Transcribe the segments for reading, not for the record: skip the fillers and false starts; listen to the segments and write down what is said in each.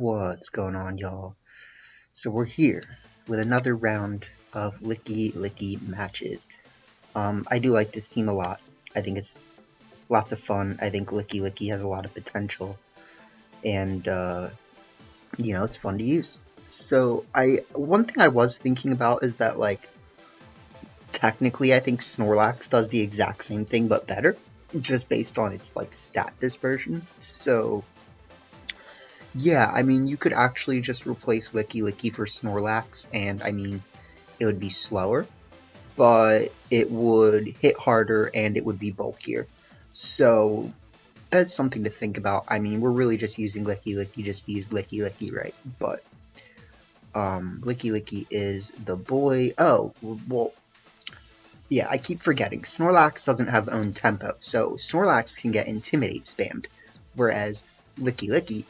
What's going on, y'all? So we're here with another round of Lickilicky matches. I do like this team a lot. I think it's lots of fun. I think Lickilicky has a lot of potential, and it's fun to use. So one thing I was thinking about is that technically I think Snorlax does the exact same thing but better, just based on its stat dispersion. So yeah, I mean, you could actually just replace Lickilicky for Snorlax, and I mean, it would be slower, but it would hit harder and it would be bulkier. So that's something to think about. I mean, we're really just using Lickilicky just to use Lickilicky, right? But Lickilicky is the boy. Oh, well, yeah, I keep forgetting. Snorlax doesn't have own tempo, so Snorlax can get Intimidate spammed, whereas Lickilicky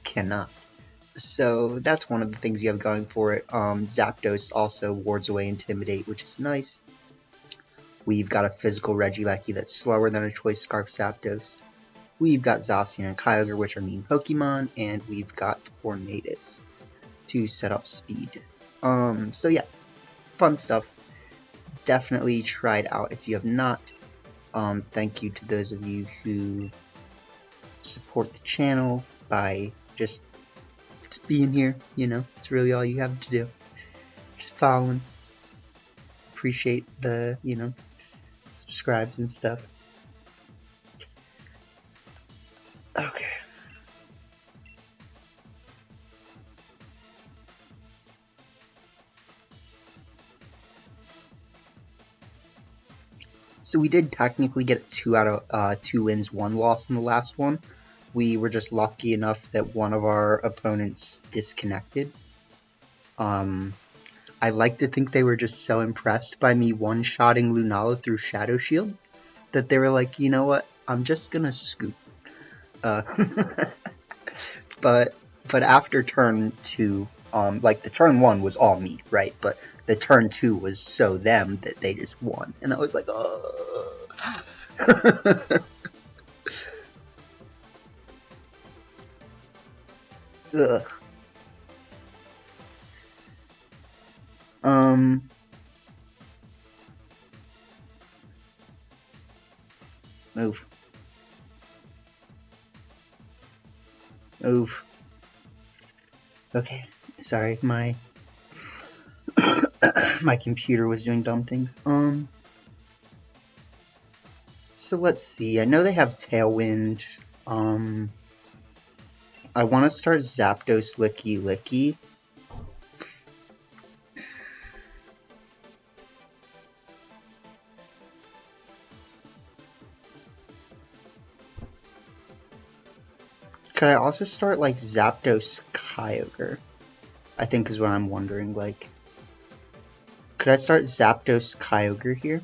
cannot. So that's one of the things you have going for it. Zapdos also wards away Intimidate, which is nice. We've got a physical Regieleki that's slower than a Choice Scarf Zapdos. We've got Zacian and Kyogre, which are mean Pokemon, and we've got Tornadus to set up speed. So yeah, fun stuff. Definitely try it out if you have not. Thank you to those of you who support the channel by just being here, it's really all you have to do. Just following. Appreciate the, subscribes and stuff. Okay. So we did technically get 2 out of 2 wins, 1 loss in the last one. We were just lucky enough that one of our opponents disconnected. I like to think they were just so impressed by me one-shotting Lunala through Shadow Shield that they were like, you know what, I'm just gonna scoop. But after turn 2, the turn 1 was all me, right? But the turn 2 was so them that they just won. And I was like, oh. Ugh. Move. Move. Okay, sorry, my my computer was doing dumb things. So let's see. I know they have Tailwind. I want to start Zapdos Lickilicky. Could I also start Zapdos Kyogre? I think is what I'm wondering. Could I start Zapdos Kyogre here?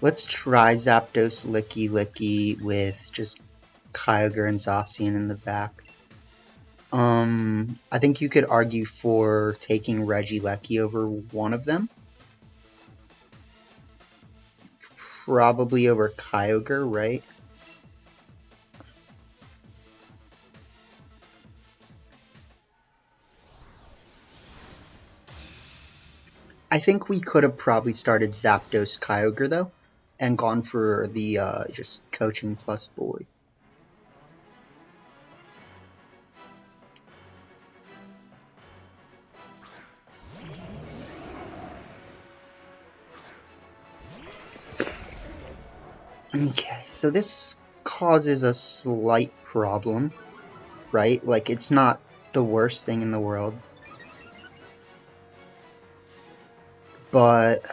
Let's try Zapdos Lickilicky with just Kyogre and Zacian in the back. I think you could argue for taking Regieleki over one of them. Probably over Kyogre, right? I think we could have probably started Zapdos Kyogre, though, and gone for the just coaching plus boy. Okay, so this causes a slight problem, right? It's not the worst thing in the world. But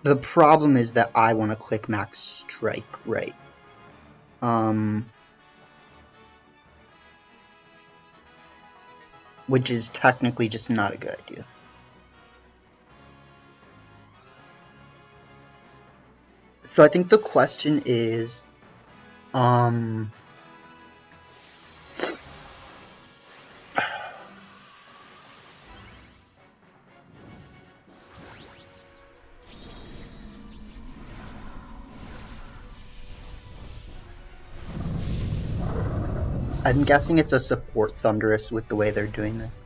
the problem is that I want to click Max Strike, right? Which is technically just not a good idea. So I think the question is, I'm guessing it's a support Thunderous with the way they're doing this.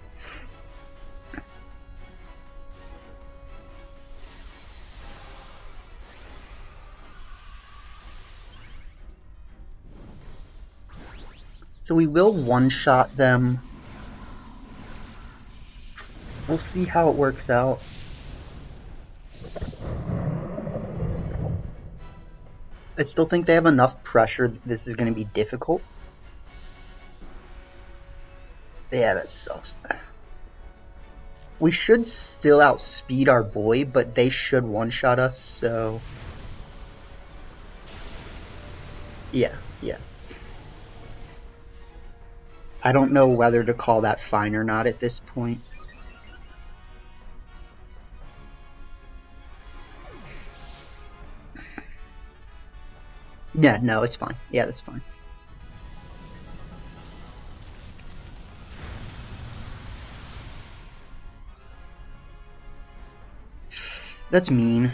So we will one-shot them. We'll see how it works out. I still think they have enough pressure that this is going to be difficult. Yeah, that sucks. We should still outspeed our boy, but they should one-shot us, so... Yeah. I don't know whether to call that fine or not at this point. Yeah, no, it's fine. Yeah, that's fine. That's mean.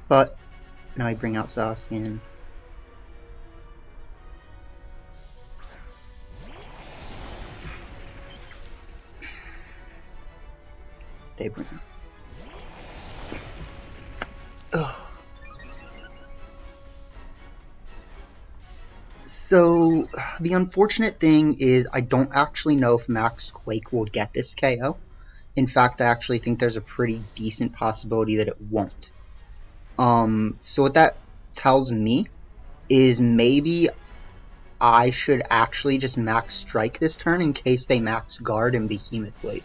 But now I bring out Zacian. They bring out Zacian. Ugh. So, the unfortunate thing is I don't actually know if Max Quake will get this KO. In fact, I actually think there's a pretty decent possibility that it won't. So what that tells me is maybe I should actually just max strike this turn in case they max guard and Behemoth Blade.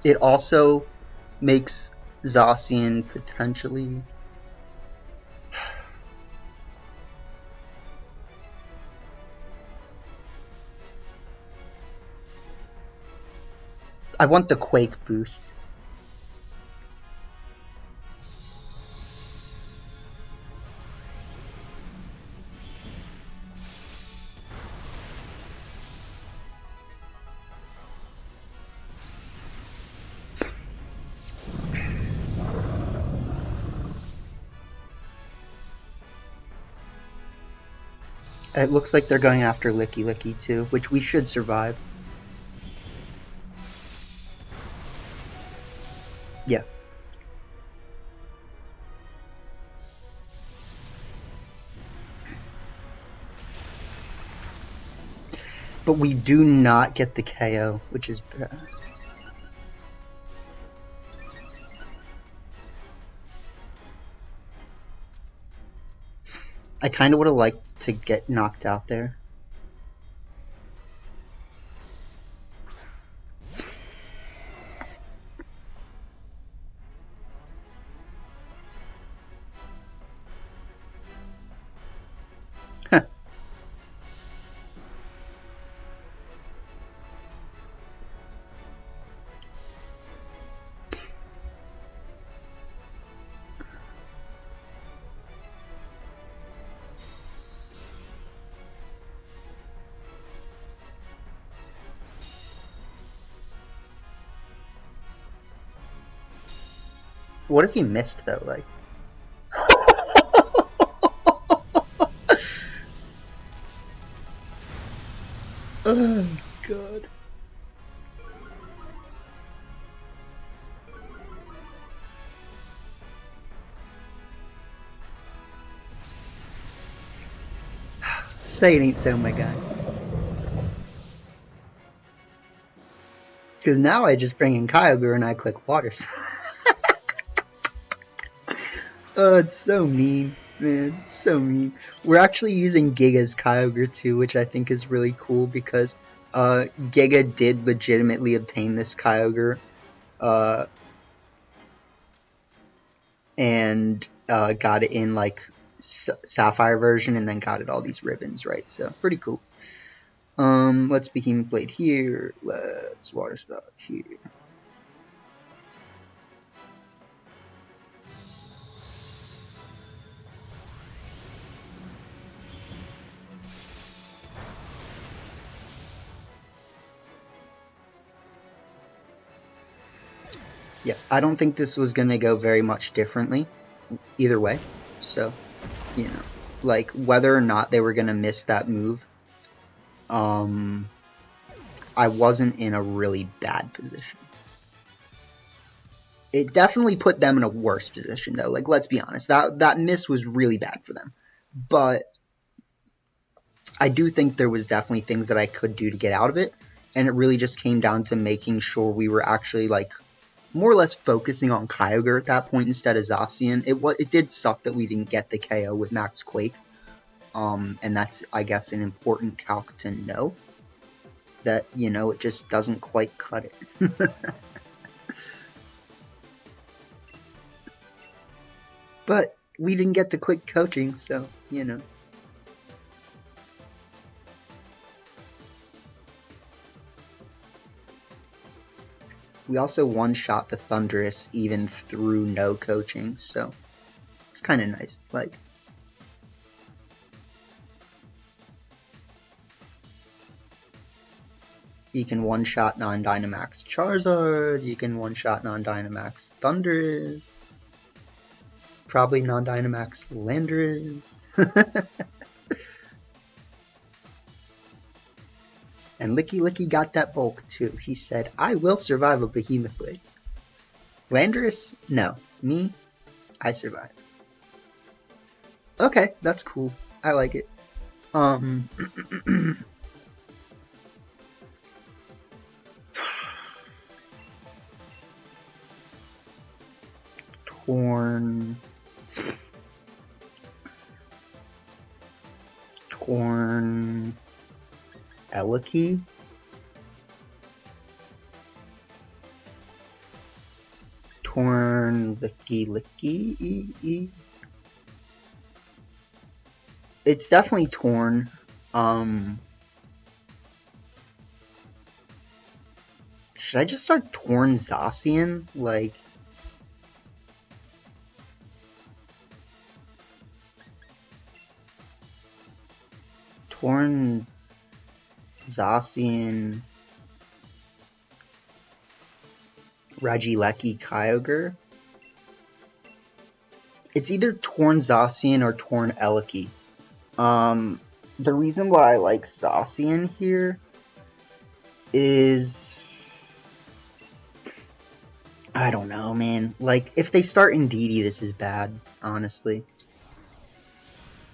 It also makes Zacian potentially... I want the Quake boost. It looks like they're going after Lickilicky too, which we should survive. Yeah. But we do not get the KO, which is bad. I kind of would have liked to get knocked out there. Huh. What if he missed though? Like, oh god. Say it ain't so, my guy. Because now I just bring in Kyogre and I click waters. Oh, it's so mean, man. It's so mean. We're actually using Giga's Kyogre too, which I think is really cool because Giga did legitimately obtain this Kyogre and got it in like Sapphire version and then got it all these ribbons, right? So pretty cool. Let's Behemoth Blade here. Let's Water Spout here. Yeah, I don't think this was going to go very much differently either way. So, you know, like whether or not they were going to miss that move, I wasn't in a really bad position. It definitely put them in a worse position, though. Like, let's be honest, that miss was really bad for them. But I do think there was definitely things that I could do to get out of it, and it really just came down to making sure we were actually, like, more or less focusing on Kyogre at that point instead of Zacian. It did suck that we didn't get the KO with Max Quake, and that's, I guess, an important calc to know, that, you know, it just doesn't quite cut it. But we didn't get the quick coaching, so, you know. We also one-shot the Thunderous even through no coaching, so it's kind of nice. Like, you can one-shot non-Dynamax Charizard, you can one-shot non-Dynamax Thunderous, probably non-Dynamax Landorus. And Lickilicky got that bulk too. He said, I will survive a Behemoth Blade. Landorus? No. Me? I survive. Okay, that's cool. I like it. Torn, Lickilicky, Lickilicky. It's definitely torn. Should I just start torn Zacian? Like, torn Zacian, Lickilicky, Kyogre. It's either torn Zacian or torn Lickilicky. The reason why I like Zacian here is, I don't know, man. Like, if they start Indeedee, this is bad, honestly.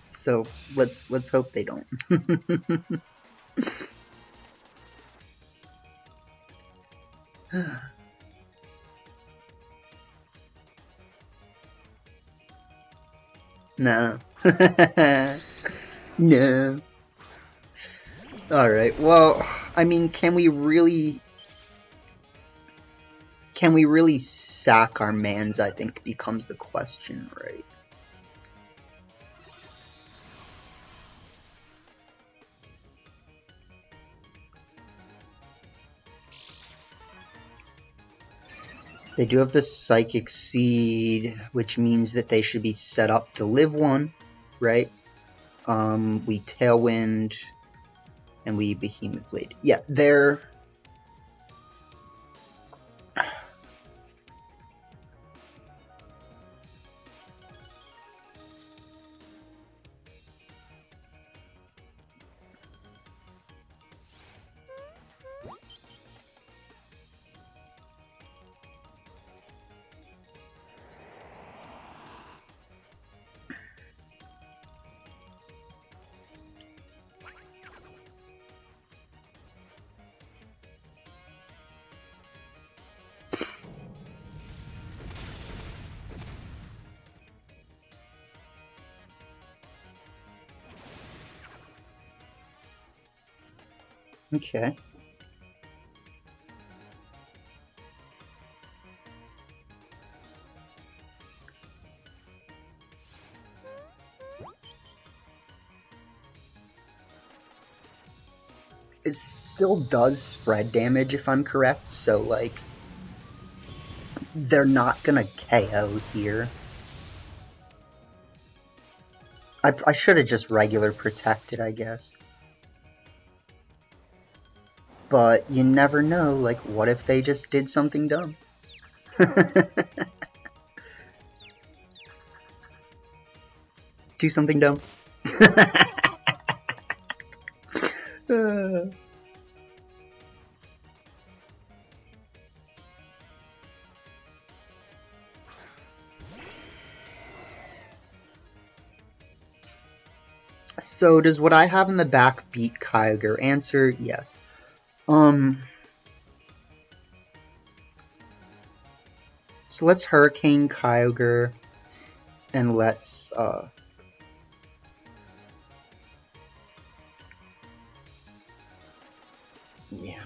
So let's hope they don't. No. No. Alright, well, I mean, can we really sack our mans, I think, becomes the question, right? They do have the Psychic Seed, which means that they should be set up to live one, right? We Tailwind, and we Behemoth Blade. Yeah, they're... Okay. It still does spread damage if I'm correct, so like, they're not gonna KO here. I should have just regular protected, I guess. But you never know, like, what if they just did something dumb? Do something dumb. Uh. So does what I have in the back beat Kyogre? Answer, yes. So let's Hurricane Kyogre, and let's, yeah.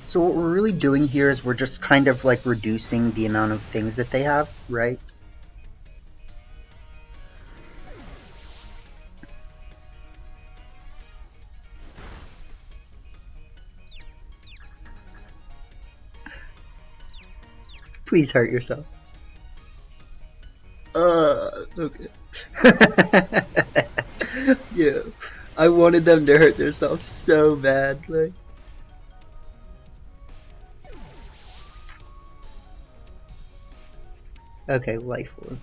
So what we're really doing here is we're just kind of like reducing the amount of things that they have, right? Please hurt yourself. Okay. Yeah. I wanted them to hurt themselves so bad, like. Okay, Life Orb.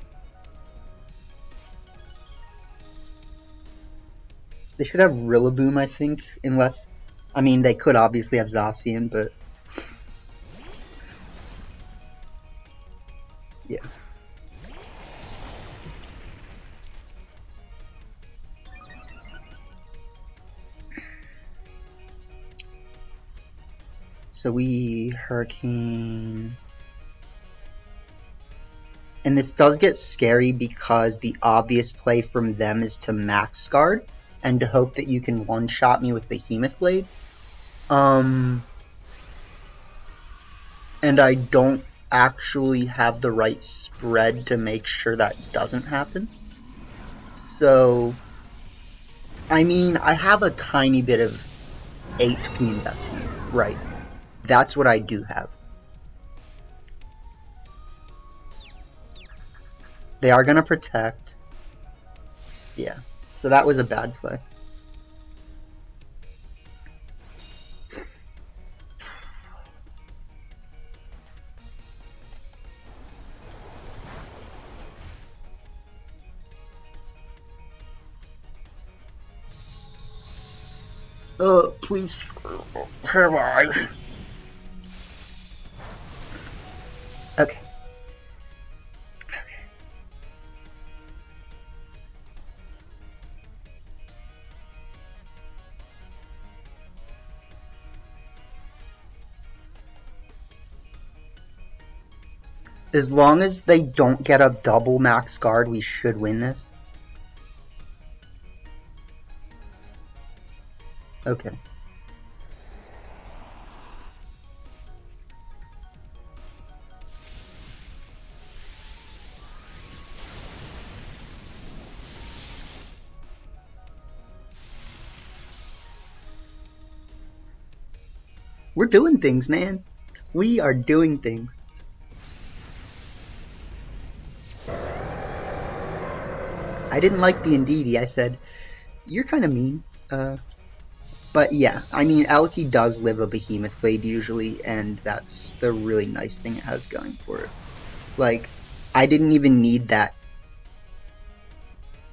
They should have Rillaboom, I think, unless... I mean, they could obviously have Zacian, but... yeah. So we Hurricane... And this does get scary because the obvious play from them is to Max Guard and to hope that you can one-shot me with Behemoth Blade. And I don't actually have the right spread to make sure that doesn't happen. So, I mean, I have a tiny bit of HP investment, right? That's what I do have. They are gonna protect. Yeah, so that was a bad play. Please. Survive. Okay. As long as they don't get a double max guard, we should win this. Okay. We're doing things, man. We are doing things. I didn't like the Indeedee. I said, you're kind of mean. But yeah, I mean, Alki does live a Behemoth Blade usually, and that's the really nice thing it has going for it. Like, I didn't even need that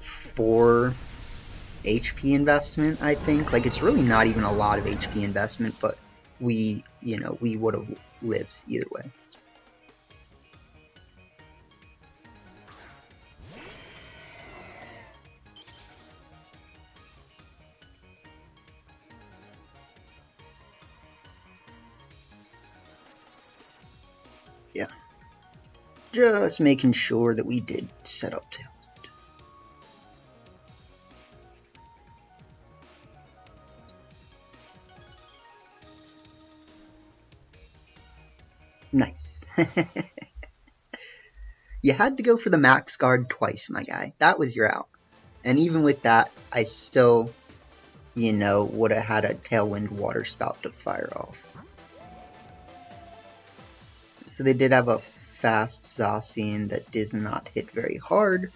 4 HP investment, I think. Like, it's really not even a lot of HP investment, but we would have lived either way. Yeah. Just making sure that we did set up to. Nice. You had to go for the max guard twice, my guy. That was your out. And even with that, I still, you know, would have had a Tailwind Water Spout to fire off. So they did have a fast Zacian that does not hit very hard.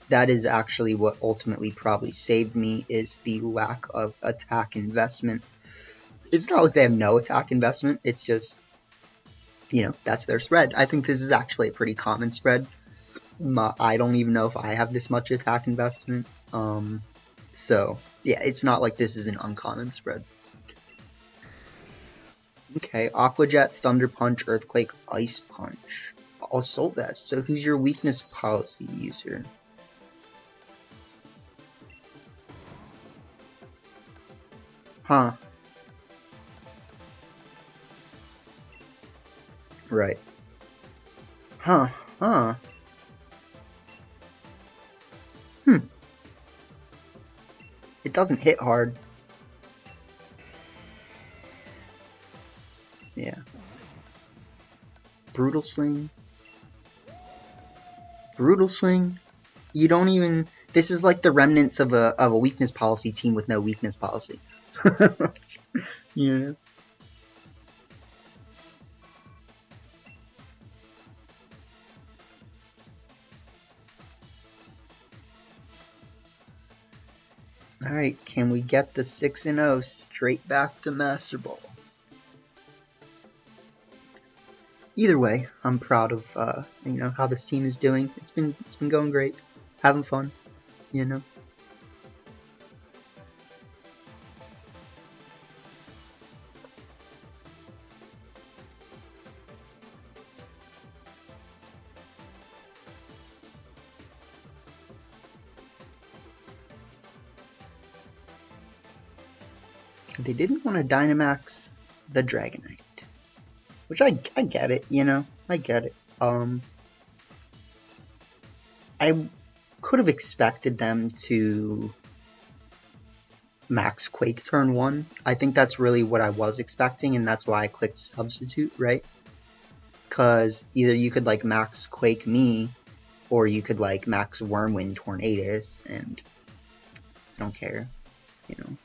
That is actually what ultimately probably saved me, is the lack of attack investment. It's not like they have no attack investment, it's just, you know, that's their spread. I think this is actually a pretty common spread. I don't even know if I have this much attack investment. So, yeah, it's not like this is an uncommon spread. Okay, Aqua Jet, Thunder Punch, Earthquake, Ice Punch. Assault Vest. So who's your weakness policy user? Huh. Right. Huh. It doesn't hit hard. Yeah. Brutal Swing. Brutal Swing. You don't even... This is like the remnants of a weakness policy team with no weakness policy. Yeah. Alright, can we get the 6-0 straight back to Master Ball? Either way, I'm proud of you know, how this team is doing. It's been going great. Having fun, you know. They didn't want to Dynamax the Dragonite, which I get it, you know. I get it. I could have expected them to max Quake turn 1. I think that's really what I was expecting, and that's why I clicked Substitute, right? Because either you could like max Quake me, or you could like max Wormwind Tornadus, and I don't care, you know.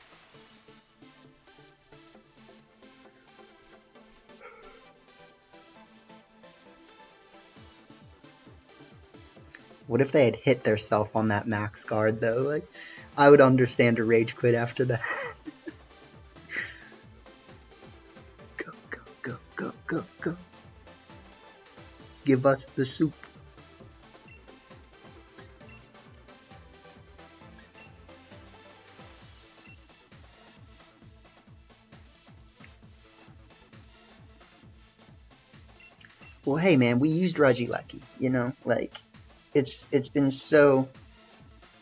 What if they had hit their self on that max guard though? Like, I would understand a rage quit after that. Go, go, go, go, go, go. Give us the soup. Well, hey man, we used Lickilicky, you know, like, it's been so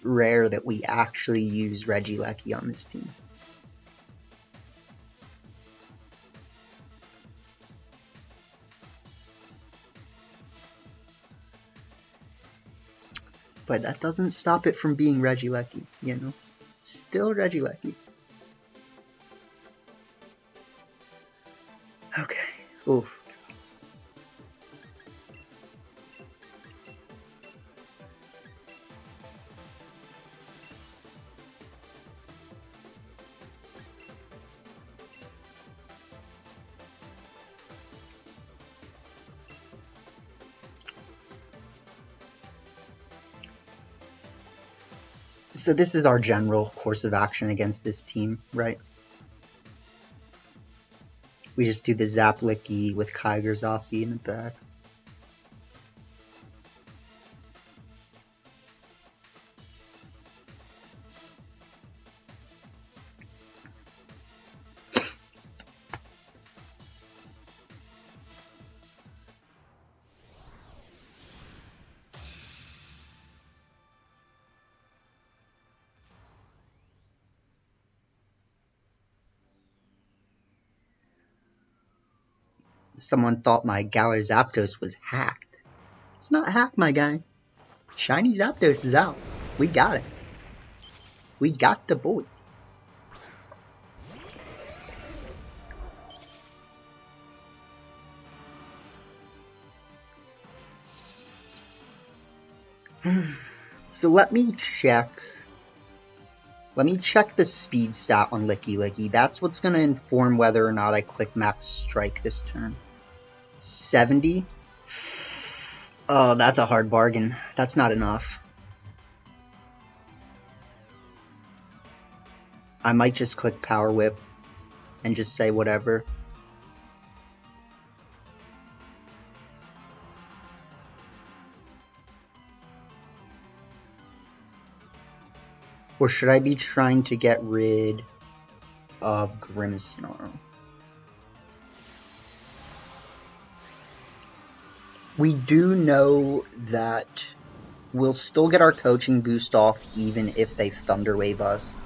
rare that we actually use Lickilicky on this team. But that doesn't stop it from being Lickilicky, you know? Still Lickilicky. Okay. Oof. So this is our general course of action against this team, right? We just do the Lickilicky with Kyogre Zacian in the back. Someone thought my Galar Zapdos was hacked. It's not hacked, my guy. Shiny Zapdos is out. We got it. We got the boy. So let me check. Let me check the speed stat on Lickilicky. That's what's going to inform whether or not I click Max Strike this turn. 70? Oh, that's a hard bargain. That's not enough. I might just click Power Whip and just say whatever. Or should I be trying to get rid of Grimmsnarl? We do know that we'll still get our coaching boost off even if they Thunder Wave us.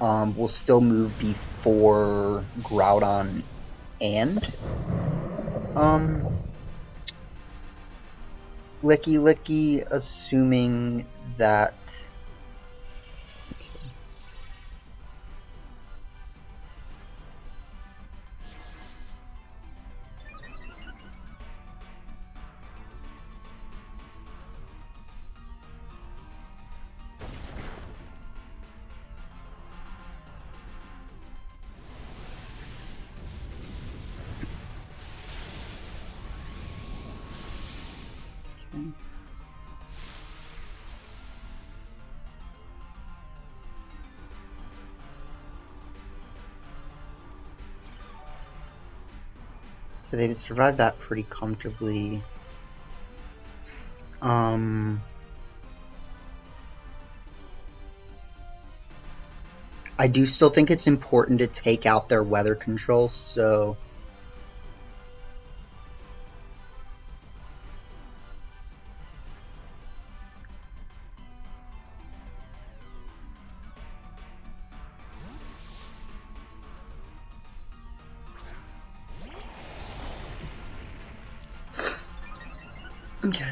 We'll still move before Groudon and Lickilicky, assuming that. So they survived that pretty comfortably. I do still think it's important to take out their weather control, so okay.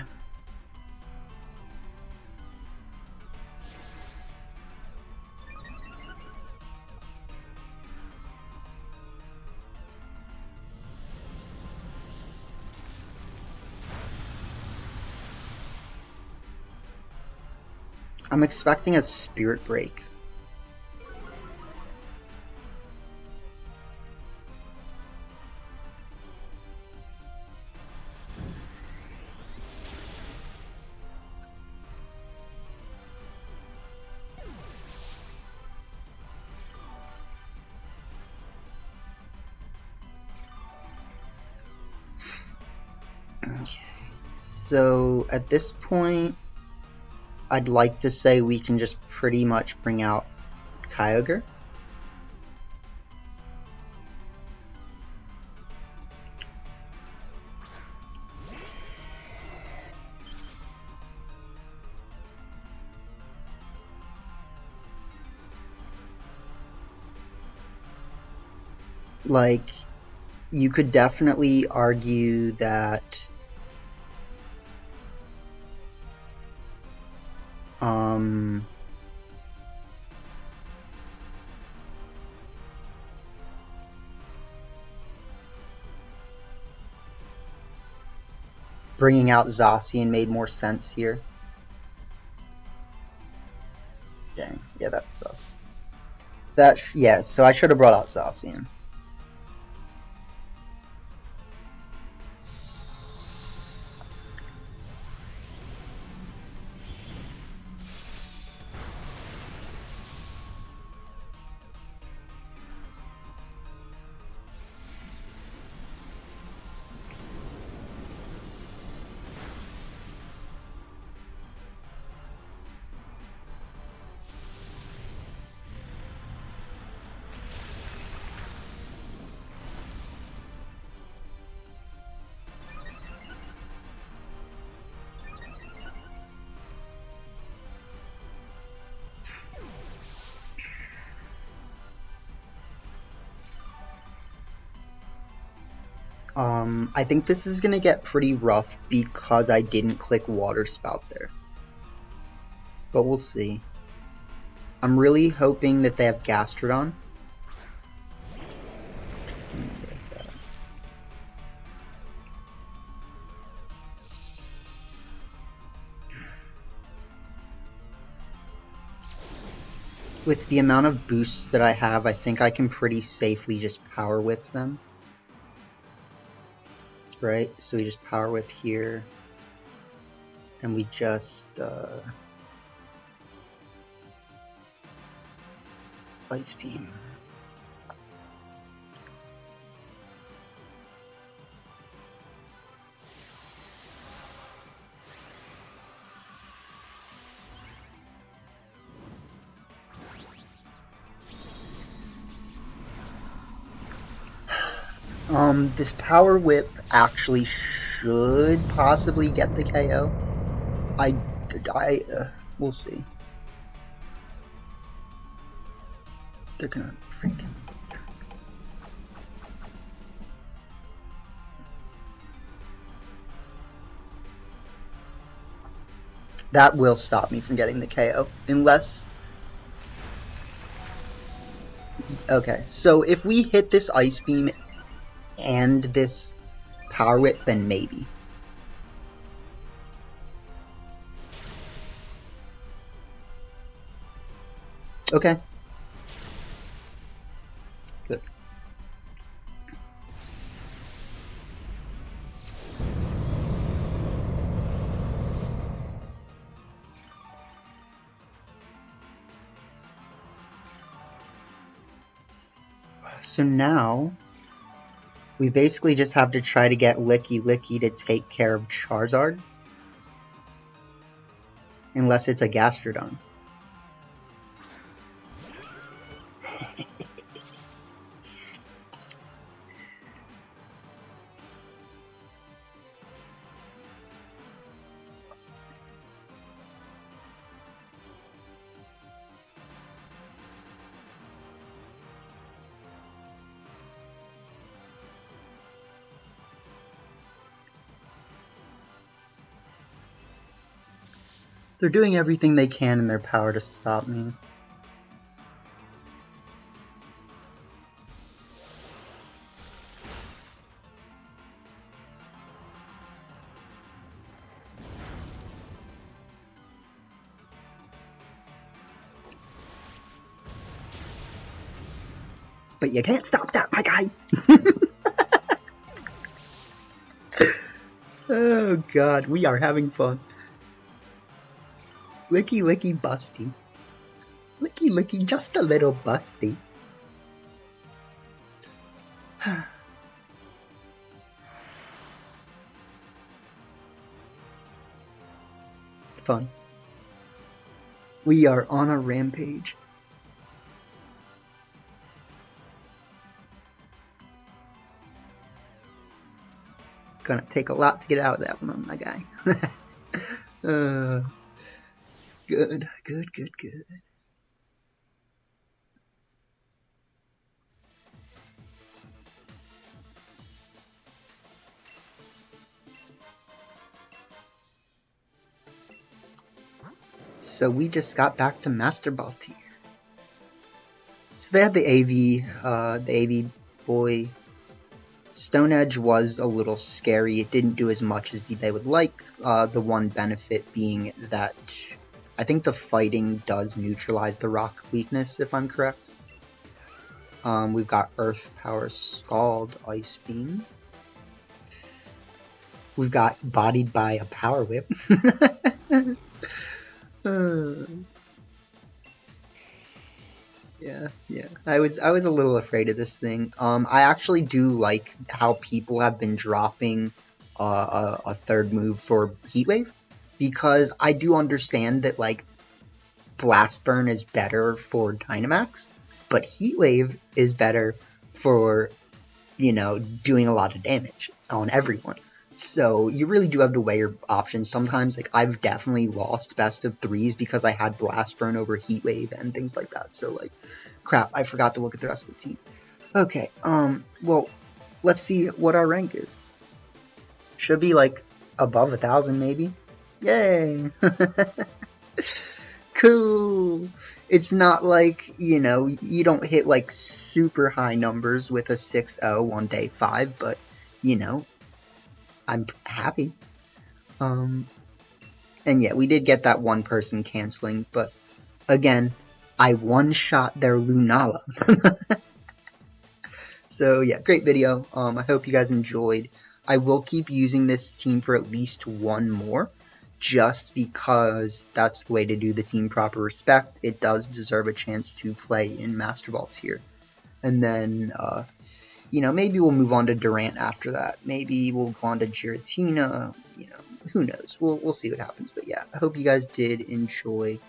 I'm expecting a Spirit Break. Okay. So at this point, I'd like to say we can just pretty much bring out Kyogre. Like, you could definitely argue that bringing out Zacian made more sense here. Dang, yeah, that sucks. Yeah, so I should have brought out Zacian. I think this is gonna get pretty rough because I didn't click Water Spout there. But we'll see. I'm really hoping that they have Gastrodon. With the amount of boosts that I have, I think I can pretty safely just Power Whip them. Right? So we just Power Whip here. And we just, Ice Beam. This Power Whip actually should possibly get the KO. We'll see. They're gonna freaking... That will stop me from getting the KO. Unless... Okay, so if we hit this Ice Beam and this Power Whip, then maybe. Okay. Good. So now, we basically just have to try to get Lickilicky to take care of Charizard. Unless it's a Gastrodon. They're doing everything they can in their power to stop me. But you can't stop that, my guy! Oh god, we are having fun. Lickilicky busty. Lickilicky just a little busty. Fun. We are on a rampage. Gonna take a lot to get out of that one, my guy. Good. So we just got back to Master Ball tier. So they had the AV boy. Stone Edge was a little scary. It didn't do as much as they would like. The one benefit being that I think the fighting does neutralize the rock weakness, if I'm correct. We've got Earth Power, Scald, Ice Beam. We've got Bodied by a Power Whip. Yeah. I was a little afraid of this thing. I actually do like how people have been dropping a third move for Heat Wave, because I do understand that like Blast Burn is better for Dynamax, but Heat Wave is better for, you know, doing a lot of damage on everyone. So you really do have to weigh your options. Sometimes, like, I've definitely lost best of threes because I had Blast Burn over Heat Wave and things like that. So, like, crap, I forgot to look at the rest of the team. Okay, well, let's see what our rank is. Should be, like, above 1,000, maybe. Yay! Cool! It's not like, you know, you don't hit, like, super high numbers with a 6-0 on day 5, but, you know, I'm happy. And yeah, we did get that one person canceling, but again, I one-shot their Lunala. So yeah, great video. I hope you guys enjoyed. I will keep using this team for at least one more, just because that's the way to do the team proper respect. It does deserve a chance to play in Master Ball tier. And then, you know, maybe we'll move on to Durant after that. Maybe we'll go on to Giratina. You know, who knows? We'll see what happens. But yeah, I hope you guys did enjoy,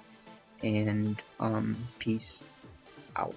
and peace out.